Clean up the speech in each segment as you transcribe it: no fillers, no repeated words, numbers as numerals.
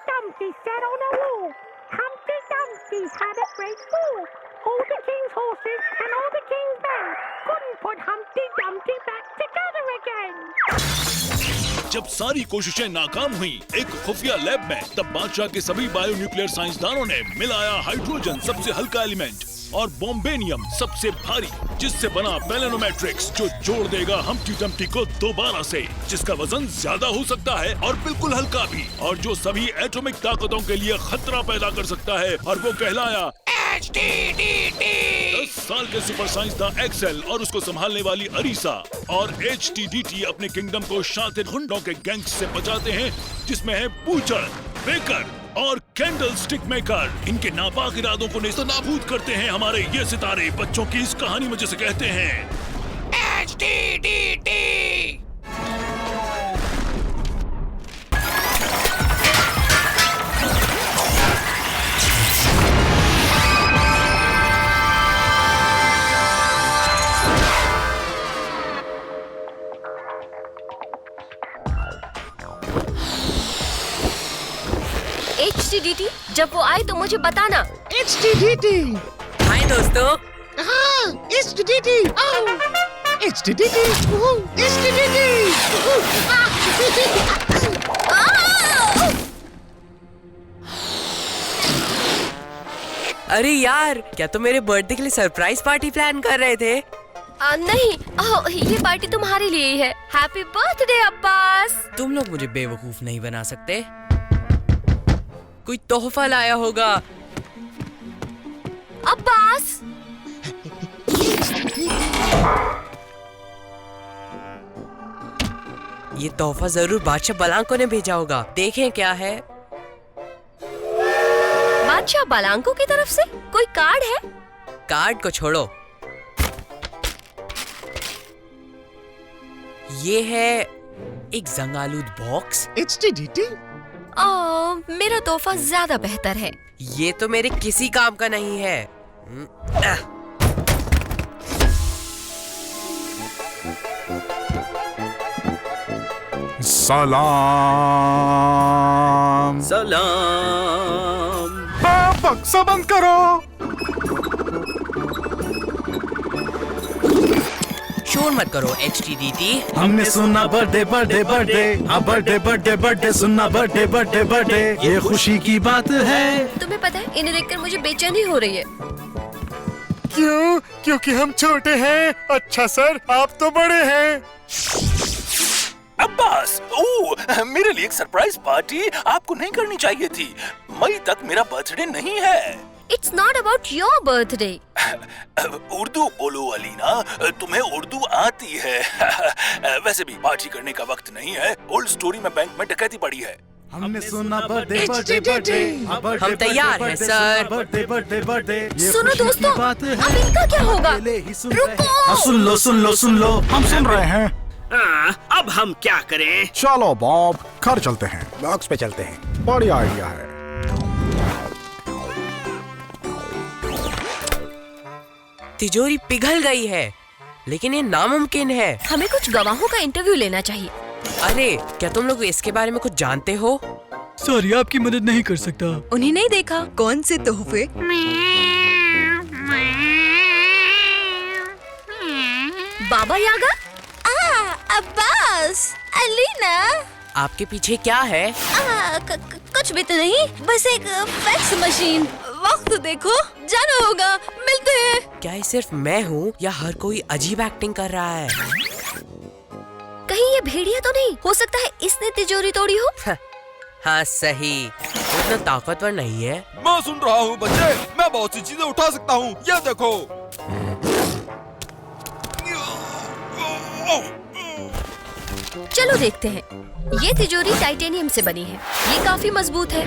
Dumpty sat on a wall. Humpty Dumpty had a great fall. All the king's horses and all the king's men couldn't put Humpty Dumpty back together again. जब सारी कोशिशें नाकाम हुई एक खुफिया lab में, तब बादशाह के सभी बायोन्यूक्लियर साइंसदानों ने मिलाया हाइड्रोजन सबसे हल्का एलिमेंट और बॉम्बेनियम सबसे भारी, जिससे बना बेलेनोमेट्रिक्स, जो जोड़ देगा हम्प्टी डम्प्टी को दोबारा से, जिसका वजन ज्यादा हो सकता है और बिल्कुल हल्का भी, और जो सभी एटॉमिक ताकतों के लिए खतरा पैदा कर सकता है, और वो कहलाया HTDT। 10 साल के सुपर साइंसदान एक्सेल और उसको संभालने वाली अरीसा और HTDT अपने किंगडम को शातिर गुंडों के गैंग से बचाते हैं, जिसमें है बूचर, बेकर और कैंडल स्टिक मेकर। इनके नापाक इरादों को नेस्तनाबूद करते हैं हमारे ये सितारे। बच्चों की इस कहानी में जैसे कहते हैं HTDT। HTDT, जब वो आए तो मुझे बताना। HTDT। हाय दोस्तों। हाँ, HTDT। HTDT। HTDT। अरे यार, क्या तुम मेरे बर्थडे के लिए सरप्राइज पार्टी प्लान कर रहे थे? नहीं, ये पार्टी तुम्हारे लिए ही है। Happy birthday Abbas. तुम लोग मुझे बेवकूफ नहीं बना सकते। कोई तोहफा लाया होगा। अब्बास, ये तोहफा जरूर बादशाह बलांको ने भेजा होगा। देखें क्या है। बादशाह बलांको की तरफ से कोई कार्ड है? कार्ड को छोड़ो, ये है एक जंगालूद बॉक्स। HTDT। मेरा तोहफा ज्यादा बेहतर है। ये तो मेरे किसी काम का नहीं है। सलाम। सलाम। बक्सा बंद करो। शोर मत करो HTDT। हमने सुना बर्थडे बर्थडे बर्थडे, हाँ बर्थडे बर्थडे बर्थडे, सुनना बर्थडे बर्थडे बर्थडे, ये खुशी की बात है। तुम्हें पता है, इन्हें देखकर मुझे बेचैनी हो रही है। क्यों? क्योंकि हम छोटे हैं। अच्छा सर, आप तो बड़े हैं। अब्बास, ओह, मेरे लिए एक सरप्राइज पार्टी आपको नहीं करनी चाहिए थी। मई तक मेरा बर्थडे नहीं है। It's not about your birthday. Urdu बोलो अलीना, तुम्हें उर्दू आती है। वैसे भी पार्टी करने का वक्त नहीं है। ओल्ड स्टोरी में बैंक में डकैती पड़ी है। हमने सुना बर्थडे बर्थडे बर्थडे, हम तैयार हैं सर। Birthday birthday birthday. सुनो दोस्तों, अब इनका क्या होगा? रुको। सुन लो सुन लो सुन लो, हम सुन रहे हैं। अब हम क्या करें? चलो बॉब, घर चलते हैं। बॉक्स पे चलते हैं। बढ़िया आइडिया है। तिजोरी पिघल गई है, लेकिन ये नामुमकिन है। हमें कुछ गवाहों का इंटरव्यू लेना चाहिए। अरे, क्या तुम लोग इसके बारे में कुछ जानते हो? सॉरी, आपकी मदद नहीं कर सकता। उन्हें नहीं देखा। कौन से तोहफे? बाबा यागा? अब्बास, अलीना। आपके पीछे क्या है? कुछ भी तो नहीं, बस एक फैक्स मशीन। वक्त देखो, जाना होगा। मिलते हैं। क्या ये सिर्फ मैं हूँ या हर कोई अजीब एक्टिंग कर रहा है? कहीं ये भेड़िया तो नहीं हो सकता है इसने तिजोरी तोड़ी हो? हाँ सही, उतना ताकतवर नहीं है। मैं सुन रहा हूँ बच्चे, मैं बहुत सी चीजें उठा सकता हूँ। ये देखो। चलो देखते हैं। ये तिजोरी टाइटेनियम से बनी है। ये काफी मजबूत है।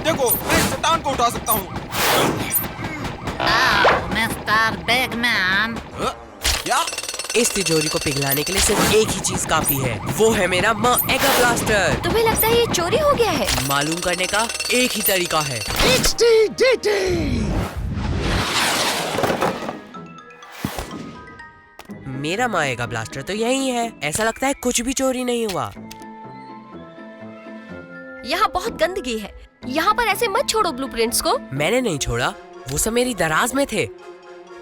देखो, मैं इस चट्टान को उठा सकता हूँ। मिस्टर बिगमैन। क्या? इस तिजोरी को पिघलाने के लिए सिर्फ एक ही चीज काफी है, वो है मेरा मेगा ब्लास्टर। तुम्हें लगता है ये चोरी हो गया है? मालूम करने का एक ही तरीका है। मेरा माएगा ब्लास्टर तो यही है। ऐसा लगता है कुछ भी चोरी नहीं हुआ। यहाँ बहुत गंदगी है। यहाँ पर ऐसे मत छोड़ो ब्लूप्रिंट्स को। मैंने नहीं छोड़ा, वो सब मेरी दराज में थे।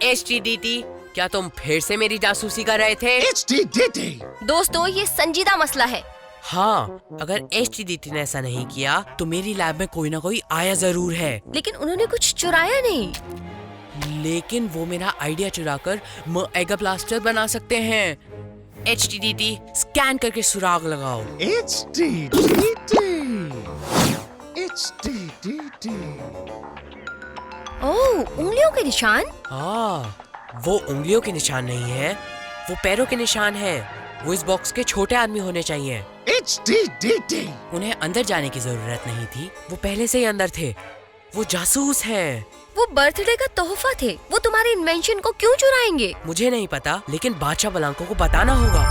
HTDT, क्या तुम फिर से मेरी जासूसी कर रहे थे? HTDT। दोस्तों, ये संजीदा मसला है। हाँ, अगर HTDT ने ऐसा नहीं किया तो मेरी लैब में कोई ना कोई आया जरूर है। लेकिन उन्होंने कुछ चुराया नहीं। लेकिन वो मेरा आइडिया चुराकर मेगा ब्लास्टर बना सकते हैं। HTDT, स्कैन करके सुराग लगाओ। HTDT। HTDT। ओह, उंगलियों के निशान। हाँ, वो उंगलियों के निशान नहीं है, वो पैरों के निशान है। वो इस बॉक्स के छोटे आदमी होने चाहिए। HTDT। उन्हें अंदर जाने की जरूरत नहीं थी, वो पहले से ही अंदर थे। वो जासूस हैं। वो बर्थडे का तोहफा थे। वो तुम्हारे इन्वेंशन को क्यों चुराएंगे? मुझे नहीं पता, लेकिन बादशाह ब्लांको को बताना होगा।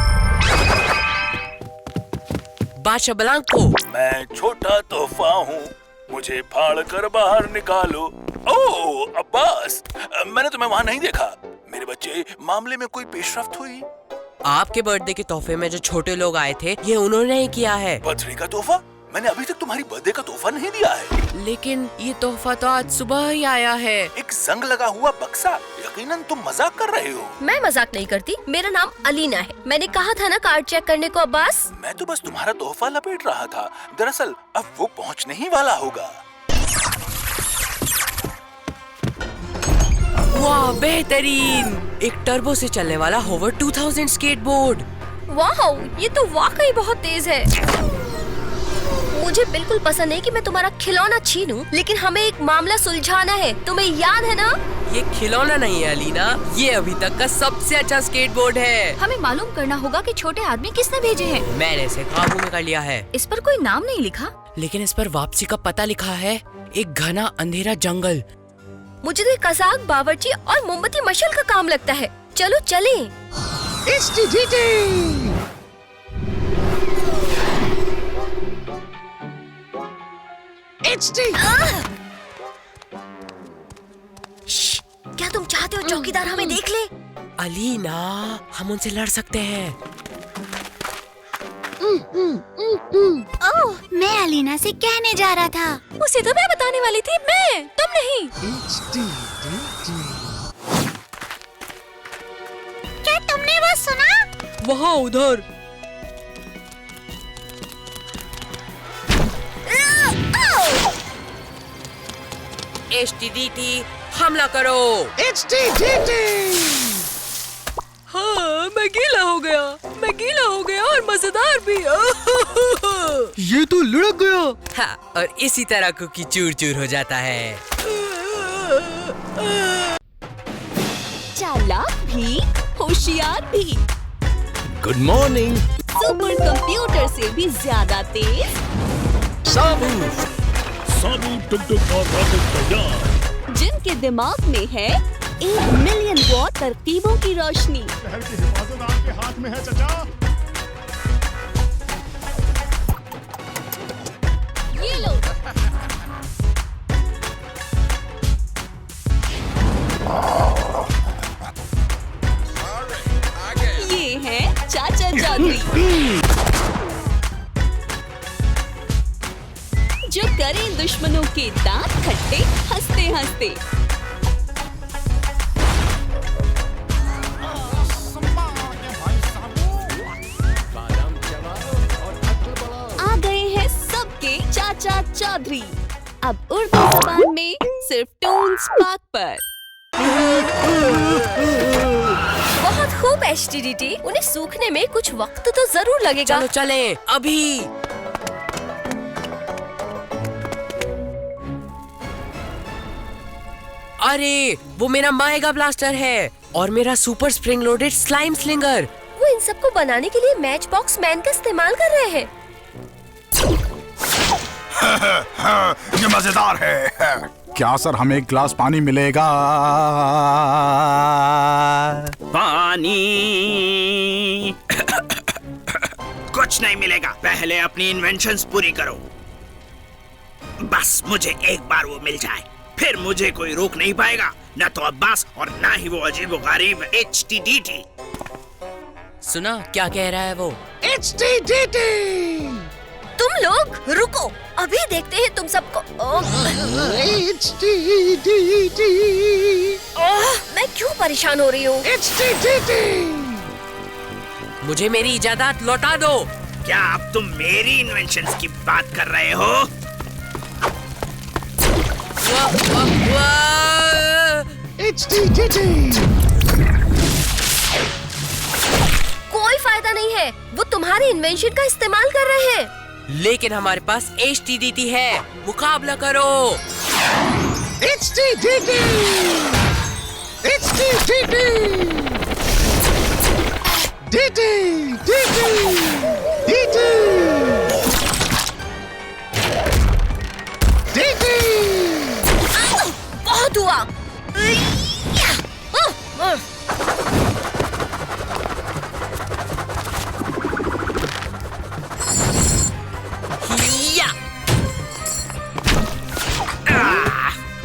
बादशाह ब्लांको, मैं छोटा तोहफा हूँ, मुझे फाड़ कर बाहर निकालो। ओह अब्बास, मैंने तुम्हें वहाँ नहीं देखा। मेरे बच्चे, मामले में कोई पेशरफ्त हुई? आपके बर्थडे के तोहफे में जो छोटे लोग आए थे, ये उन्होंने ही किया है। बर्थडे का तोहफा? मैंने अभी तक तुम्हारी बर्थडे का तोहफा नहीं दिया है। लेकिन ये तोहफा तो आज सुबह ही आया है। एक जंग लगा हुआ बक्सा। यकीनन तुम मजाक कर रहे हो। मैं मजाक नहीं करती। मेरा नाम अलीना है। मैंने कहा था ना कार्ड चेक करने को अब्बास। मैं तो बस तुम्हारा तोहफा लपेट रहा था। दरअसल अब वो पहुँचने ही वाला होगा। वाह, बेहतरीन! एक टर्बो से चलने वाला होवर 2000 स्केटबोर्ड। वाह, ये तो वाकई बहुत तेज है। मुझे बिल्कुल पसंद नहीं कि मैं तुम्हारा खिलौना छीनूं, लेकिन हमें एक मामला सुलझाना है। तुम्हें याद है ना? ये खिलौना नहीं है अलीना, ये अभी तक का सबसे अच्छा स्केटबोर्ड है। हमें मालूम करना होगा कि छोटे आदमी किसने भेजे हैं। मैंने इसे काबू में कर लिया है। इस पर कोई नाम नहीं लिखा, लेकिन इस पर वापसी का पता लिखा है। एक घना अंधेरा जंगल। मुझे तो कसाक, बावर्ची और मोमबत्ती मशल का काम लगता है। चलो चलें। HTDT। क्या तुम चाहते हो चौकीदार हमें देख ले? अलीना, हम उनसे लड़ सकते हैं। ओह, मैं अलीना से कहने जा रहा था। उसे तो मैं बताने वाली थी, मैं, तुम नहीं। HTDT। क्या तुमने वो सुना? वहाँ उधर। HTDT, हमला करो। HTDT। हाँ, मैं गीला हो गया और मजेदार भी। ये तो लुढ़क गया। हाँ, और इसी तरह कुकी चूर चूर हो जाता है। चालाक भी, होशियार भी, गुड मॉर्निंग। सुपर कंप्यूटर से भी ज्यादा तेज। साबू टुक टुक और रॉकेट तैयार। जिनके दिमाग में है 1 मिलियन वॉट तरकीबों की रोशनी। शहर की हिफाजत आपके हाथ में है चचा। ये लो। ये है चाचा चौधरी, जो करें दुश्मनों के दांत खट्टे हंसते हंसते। आ गए हैं सबके चाचा चौधरी, अब उर्दू जबान में सिर्फ टोन्स पाक पर। बहुत खूब HTDT। उन्हें सूखने में कुछ वक्त तो जरूर लगेगा। चलो चलें, अभी। अरे, वो मेरा मेगा ब्लास्टर है और मेरा super spring loaded slime slinger. वो इन सबको बनाने के लिए मैच बॉक्स मैन का इस्तेमाल कर रहे हैं। ये मजेदार है। क्या सर, हमें एक ग्लास पानी मिलेगा? पानी कुछ नहीं मिलेगा। पहले अपनी इन्वेंशंस पूरी करो। बस मुझे एक बार वो मिल जाए, फिर मुझे कोई रोक नहीं पाएगा, न तो अब्बास और न ही वो अजीबोगरीब HTDT। सुना क्या कह रहा है वो? HTDT तुम लोग रुको, अभी देखते हैं तुम सबको। HTDT मैं क्यों परेशान हो रही हूँ? HTDT मुझे मेरी इजाजत लौटा दो। क्या अब तुम मेरी इन्वेंशंस की बात कर रहे हो? HTDT कोई फायदा नहीं है, वो तुम्हारी इन्वेंशन का इस्तेमाल कर रहे हैं। लेकिन हमारे पास HTDT है, मुकाबला करो। HTDT HTDT DT DT DT DT बहुत हुआ।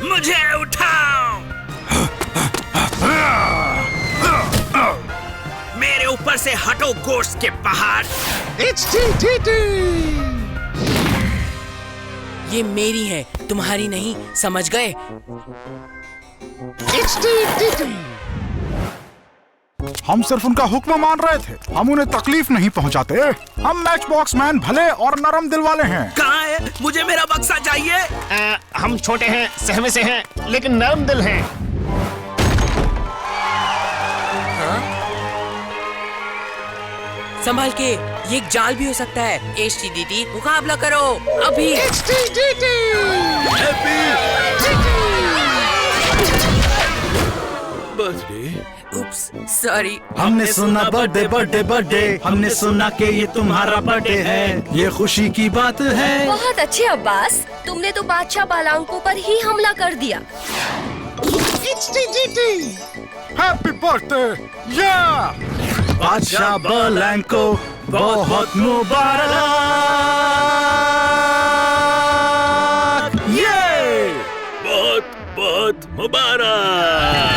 मुझे उठाओ। मेरे ऊपर से हटो गोश्त के पहाड़। HTDT ये मेरी है, तुम्हारी नहीं, समझ गए? HTDT हम सिर्फ उनका हुक्म मान रहे थे, हम उन्हें तकलीफ नहीं पहुंचाते। हम मैच बॉक्स मैन भले और नरम दिल वाले हैं। कहाँ है? मुझे मेरा बक्सा चाहिए। हम छोटे हैं, सहमे से हैं, लेकिन नरम दिल हैं। हाँ? संभाल के, ये एक जाल भी हो सकता है। HTDT मुकाबला करो अभी। HTDT birthday. Oops, sorry. हमने सुना बर्थडे बर्थडे बर्थडे, हमने सुना कि ये तुम्हारा बर्थडे है, ये खुशी की बात है। बहुत अच्छे अब्बास, तुमने तो बादशाह बालांकों पर ही हमला कर दिया। HTDT हैप्पी बर्थडे या बादशाह बलांको, बहुत मुबारक। ये बहुत बहुत मुबारक।